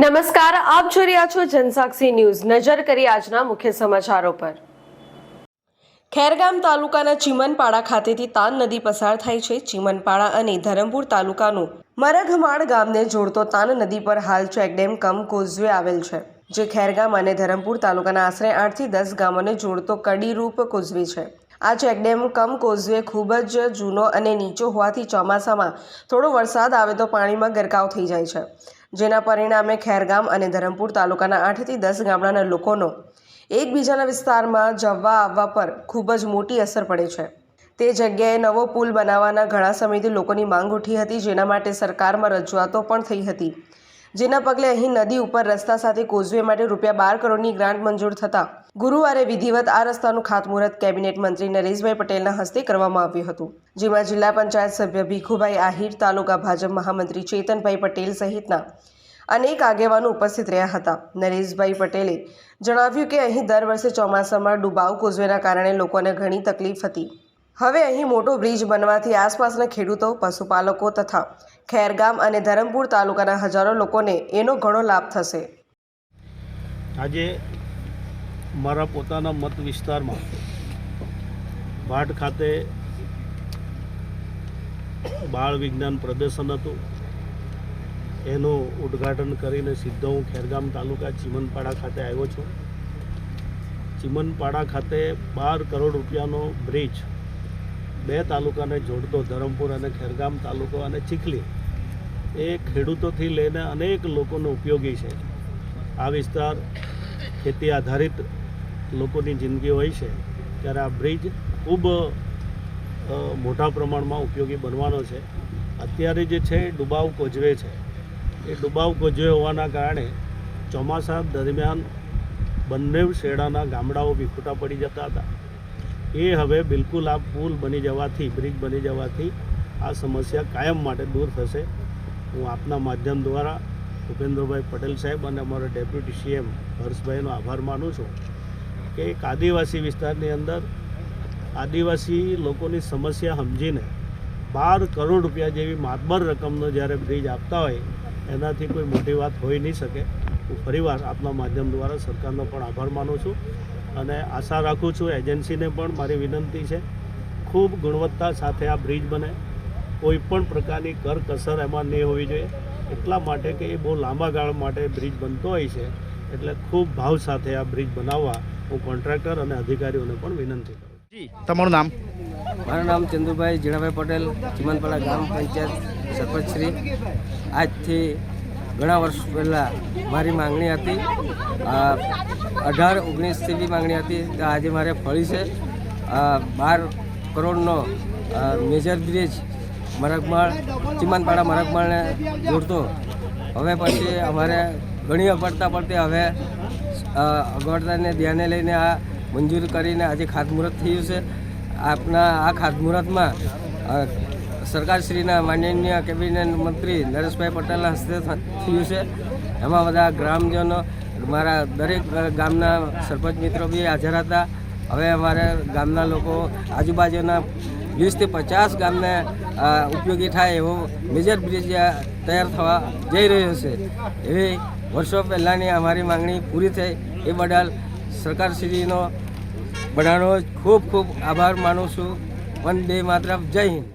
નમસ્કાર, આપ જોઈ રહ્યા છો જનસાક્ષી ન્યૂઝ। નજર કરી આજના મુખ્ય સમાચારો પર। ખેરગામ તાલુકાના ચીમનપાડા ખાતેથી તાન નદી પસાર થાય છે। ચીમનપાડા અને ધરમપુર તાલુકાનું મરઘમાળ ગામને જોડતો તાન નદી પર હાલ ચેકડેમ કમ કોઝવે આવેલ છે, જે ખેરગામ અને ધરમપુર તાલુકાના આશરે 8 થી 10 ગામોને જોડતો કડીરૂપ કોઝવે છે। આ ચેકડેમ કમ કોઝવે ખૂબ જ જૂનો અને નીચો હોવાથી ચોમાસામાં થોડો વરસાદ આવે તો પાણીમાં ગરકાવ થઈ જાય છે, જેના પરિણામે ખેરગામ અને ધરમપુર તાલુકાના 8 થી 10 ગામડાના લોકોનો એકબીજાના વિસ્તારમાં જવા આવવા પર ખૂબ જ મોટી અસર પડે છે। તે જગ્યાએ નવો પુલ બનાવવાના ઘણા સમયથી લોકોની માંગ ઉઠી હતી, જેના માટે સરકારમાં રજૂઆતો પણ થઈ હતી, જેના પગલે અહીં નદી ઉપર રસ્તા સાથે કોઝવે માટે ₹12 કરોડની ગ્રાન્ટ મંજૂર થતાં ગુરુવારે વિધિવત આ રસ્તાનું ખાતમુહૂર્ત કેબિનેટ મંત્રી નરેશભાઈ પટેલના હસ્તે કરવામાં આવ્યું હતું, જેમાં જિલ્લા પંચાયત સભ્ય ભીખુભાઈ આહિર, તાલુકા ભાજપ મહામંત્રી ચેતનભાઈ પટેલ સહિતના અનેક આગેવાનો ઉપસ્થિત રહ્યા હતા। નરેશભાઈ પટેલે જણાવ્યું કે અહીં દર વર્ષે ચોમાસામાં ડુબાવ કોઝવેના કારણે લોકોને ઘણી તકલીફ હતી। હવે અહીં મોટો બ્રિજ બનવાથી આસપાસના ખેડૂતો, પશુપાલકો તથા ખેરગામ અને ધરમપુર તાલુકાના હજારો લોકોને એનો ઘણો લાભ થશે। આજે મારા પોતાના મત વિસ્તારમાં ભાટ ખાતે બાળ વિજ્ઞાન પ્રદર્શન હતું, એનું ઉદ્ઘાટન કરીને સીધો હું ખેરગામ તાલુકા ચીમનપાડા ખાતે આવ્યો છું। ચીમનપાડા ખાતે 12 કરોડ રૂપિયાનો બ્રિજ 2 તાલુકાને જોડતો ધરમપુર અને ખેરગામ તાલુકો અને ચીખલી એ ખેડૂતોથી લઈને અનેક લોકોનો ઉપયોગી છે। આ વિસ્તાર ખેતી આધારિત લોકોની જિંદગી હોય છે, ત્યારે આ બ્રિજ ખૂબ મોટા પ્રમાણમાં ઉપયોગી બનવાનો છે। અત્યારે જે છે ડુબાવ કોઝવે છે, એ ડુબાવ કોઝવે હોવાના કારણે ચોમાસા દરમિયાન બંને શેડાના ગામડાઓ વિખૂટા પડી જતા હતા। એ હવે બિલકુલ આ પુલ બની જવાથી, બ્રિજ બની જવાથી આ સમસ્યા કાયમ માટે દૂર થશે। હું આપના માધ્યમ દ્વારા ભૂપેન્દ્રભાઈ પટેલ સાહેબ અને અમારા ડેપ્યુટી સીએમ હર્ષભાઈનો આભાર માનું છું કે એક આદિવાસી વિસ્તારની અંદર આદિવાસી લોકોની સમસ્યા સમજીને 12 કરોડ રૂપિયા જેવી માતબર રકમનો જ્યારે બ્રિજ આપતા હોય, એનાથી કોઈ મોટી વાત હોઈ નહીં શકે। હું ફરીવાર આપના માધ્યમ દ્વારા સરકારનો પણ આભાર માનું છું અને આશા રાખું છું, એજન્સીને પણ મારી વિનંતી છે, ખૂબ ગુણવત્તા સાથે આ બ્રિજ બને, કોઈ પણ પ્રકારની કરકસર એમાં નહીં હોવી જોઈએ। એટલા માટે કે એ બહુ લાંબા ગાળા માટે બ્રિજ બનતો હોય છે, એટલે ખૂબ ભાવ સાથે આ બ્રિજ બનાવવા હું કોન્ટ્રાક્ટર અને અધિકારીઓને પણ વિનંતી કરું છું। તમારું નામ? મારું નામ ચંદુભાઈ જીણાભાઈ પટેલ, ચીમનપાડા ગ્રામ પંચાયત સરપંચ શ્રી। આજથી ઘણા વર્ષ પહેલાં મારી માંગણી હતી, 18-19થી બી માંગણી હતી, તો આજે મારે ફળી છે। 12 કરોડનો મેજર બ્રિજ મરઘમાળ, ચીમનપાડા મરઘમાળને જોડતો હવે પછી અમારે ઘણી અગવડતા પડતી, હવે અગવડતાને ધ્યાને લઈને આ મંજૂર કરીને આજે ખાતમુહૂર્ત થયું છે। આપના આ ખાતમુહૂર્તમાં સરકારશ્રીના માનનીય કેબિનેટ મંત્રી નરેશભાઈ પટેલના હસ્તે થયું છે। એમાં બધા ગ્રામજનો, મારા દરેક ગામના સરપંચ મિત્રો બી હાજર હતા। હવે અમારે ગામના લોકો આજુબાજુના 20 થી 50 ગામને ઉપયોગી થાય એવો મેજર બ્રિજ તૈયાર થવા જઈ રહ્યો છે। એવી વર્ષો પહેલાંની અમારી માંગણી પૂરી થઈ, એ બદલ સરકારશ્રીનો બધાનો ખૂબ ખૂબ આભાર માનું છું। વંદે માતરમ, જય હિન્દ।